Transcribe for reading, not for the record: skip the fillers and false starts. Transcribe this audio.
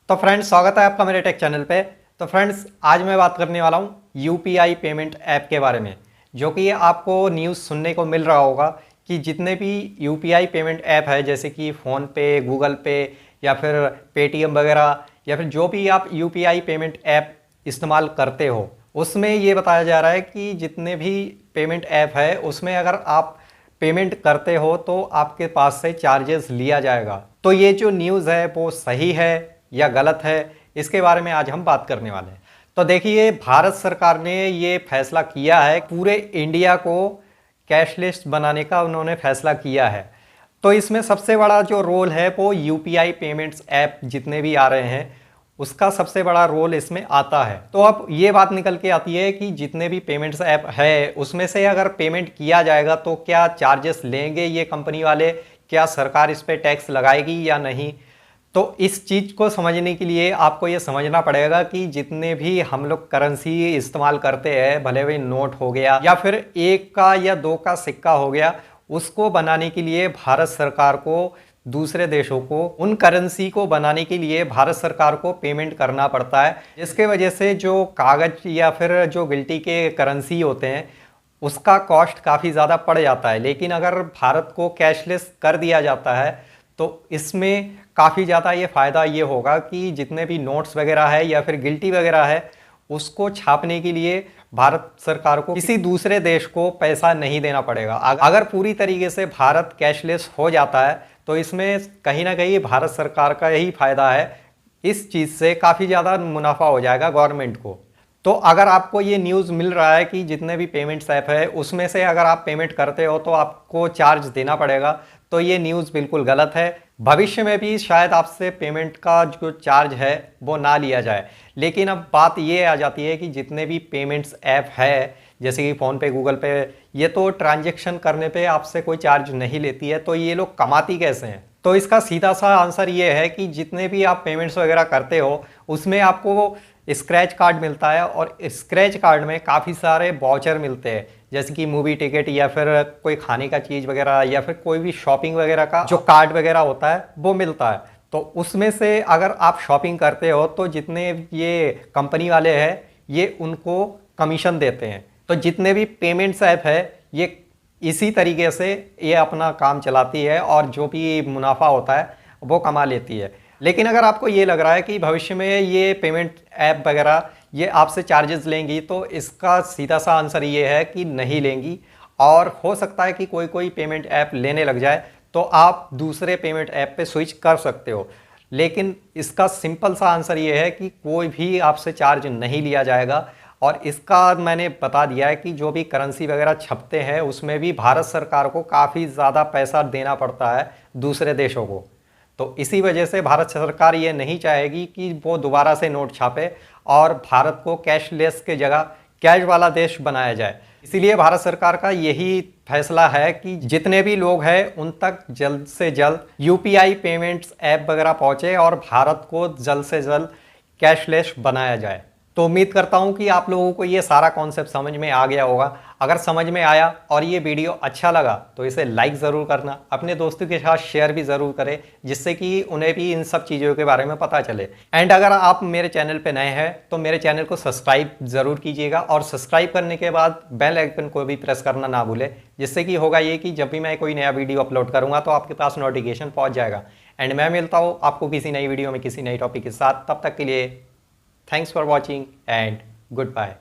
तो फ्रेंड्स, स्वागत है आपका मेरे टेक चैनल पे। तो फ्रेंड्स, आज मैं बात करने वाला हूँ यूपीआई पेमेंट ऐप के बारे में, जो कि आपको न्यूज़ सुनने को मिल रहा होगा कि जितने भी यूपीआई पेमेंट ऐप है, जैसे कि फ़ोनपे, गूगल पे या फिर पेटीएम वगैरह, या फिर जो भी आप यूपीआई पेमेंट ऐप इस्तेमाल करते हो, उसमें ये बताया जा रहा है कि जितने भी पेमेंट ऐप है उसमें अगर आप पेमेंट करते हो तो आपके पास से चार्जेस लिया जाएगा। तो ये जो न्यूज़ है वो सही है या गलत है, इसके बारे में आज हम बात करने वाले हैं। तो देखिए, भारत सरकार ने ये फैसला किया है, पूरे इंडिया को कैशलेस बनाने का उन्होंने फैसला किया है। तो इसमें सबसे बड़ा जो रोल है वो यूपीआई पेमेंट्स ऐप जितने भी आ रहे हैं उसका सबसे बड़ा रोल इसमें आता है। तो अब ये बात निकल के आती है कि जितने भी पेमेंट्स ऐप है उसमें से अगर पेमेंट किया जाएगा तो क्या चार्जेस लेंगे ये कंपनी वाले, क्या सरकार इस पर टैक्स लगाएगी या नहीं। तो इस चीज़ को समझने के लिए आपको ये समझना पड़ेगा कि जितने भी हम लोग करेंसी इस्तेमाल करते हैं, भले वही नोट हो गया या फिर 1 का या 2 का सिक्का हो गया, उसको बनाने के लिए भारत सरकार को दूसरे देशों को उन करेंसी को बनाने के लिए भारत सरकार को पेमेंट करना पड़ता है, जिसके वजह से जो कागज या फिर जो गिल्टी के करेंसी होते हैं उसका कॉस्ट काफ़ी ज़्यादा पड़ जाता है। लेकिन अगर भारत को कैशलेस कर दिया जाता है तो इसमें काफ़ी ज़्यादा ये फ़ायदा ये होगा कि जितने भी नोट्स वगैरह है या फिर गिल्टी वगैरह है उसको छापने के लिए भारत सरकार को किसी दूसरे देश को पैसा नहीं देना पड़ेगा। अगर पूरी तरीके से भारत कैशलेस हो जाता है तो इसमें कहीं ना कहीं भारत सरकार का यही फ़ायदा है, इस चीज़ से काफ़ी ज़्यादा मुनाफा हो जाएगा गवर्नमेंट को। तो अगर आपको ये न्यूज़ मिल रहा है कि जितने भी पेमेंट्स ऐप है उसमें से अगर आप पेमेंट करते हो तो आपको चार्ज देना पड़ेगा, तो ये न्यूज़ बिल्कुल गलत है। भविष्य में भी शायद आपसे पेमेंट का जो चार्ज है वो ना लिया जाए। लेकिन अब बात ये आ जाती है कि जितने भी पेमेंट्स ऐप है जैसे कि फ़ोनपे, गूगल पे, ये तो ट्रांजैक्शन करने पे आपसे कोई चार्ज नहीं लेती है, तो ये लोग कमाती कैसे हैं। तो इसका सीधा सा आंसर ये है कि जितने भी आप पेमेंट्स वगैरह करते हो उसमें आपको स्क्रैच कार्ड मिलता है, और स्क्रैच कार्ड में काफ़ी सारे वाउचर मिलते हैं, जैसे कि मूवी टिकट या फिर कोई खाने का चीज़ वगैरह या फिर कोई भी शॉपिंग वगैरह का जो कार्ड वगैरह होता है वो मिलता है। तो उसमें से अगर आप शॉपिंग करते हो तो जितने ये कंपनी वाले हैं ये उनको कमीशन देते हैं। तो जितने भी पेमेंट्स ऐप है ये इसी तरीके से ये अपना काम चलाती है और जो भी मुनाफा होता है वो कमा लेती है। लेकिन अगर आपको ये लग रहा है कि भविष्य में ये पेमेंट ऐप वगैरह ये आपसे चार्जेस लेंगी, तो इसका सीधा सा आंसर ये है कि नहीं लेंगी। और हो सकता है कि कोई कोई पेमेंट ऐप लेने लग जाए तो आप दूसरे पेमेंट ऐप पे स्विच कर सकते हो। लेकिन इसका सिंपल सा आंसर ये है कि कोई भी आपसे चार्ज नहीं लिया जाएगा। और इसका मैंने बता दिया है कि जो भी करेंसी वगैरह छपते हैं उसमें भी भारत सरकार को काफ़ी ज़्यादा पैसा देना पड़ता है दूसरे देशों को। तो इसी वजह से भारत सरकार ये नहीं चाहेगी कि वो दोबारा से नोट छापे और भारत को कैशलेस के जगह कैश वाला देश बनाया जाए। इसीलिए भारत सरकार का यही फैसला है कि जितने भी लोग हैं उन तक जल्द से जल्द यूपीआई पेमेंट्स ऐप वगैरह पहुँचे और भारत को जल्द से जल्द कैशलेस बनाया जाए। तो उम्मीद करता हूँ कि आप लोगों को ये सारा कॉन्सेप्ट समझ में आ गया होगा। अगर समझ में आया और ये वीडियो अच्छा लगा तो इसे लाइक ज़रूर करना, अपने दोस्तों के साथ शेयर भी ज़रूर करें, जिससे कि उन्हें भी इन सब चीज़ों के बारे में पता चले। एंड अगर आप मेरे चैनल पे नए हैं तो मेरे चैनल को सब्सक्राइब ज़रूर कीजिएगा, और सब्सक्राइब करने के बाद बेल आइकन को भी प्रेस करना ना भूलें, जिससे कि होगा ये कि जब भी मैं कोई नया वीडियो अपलोड करूँगा तो आपके पास नोटिफिकेशन पहुँच जाएगा। एंड मैं मिलता हूँ आपको किसी नई वीडियो में किसी नई टॉपिक के साथ। तब तक के लिए thanks for watching and good bye.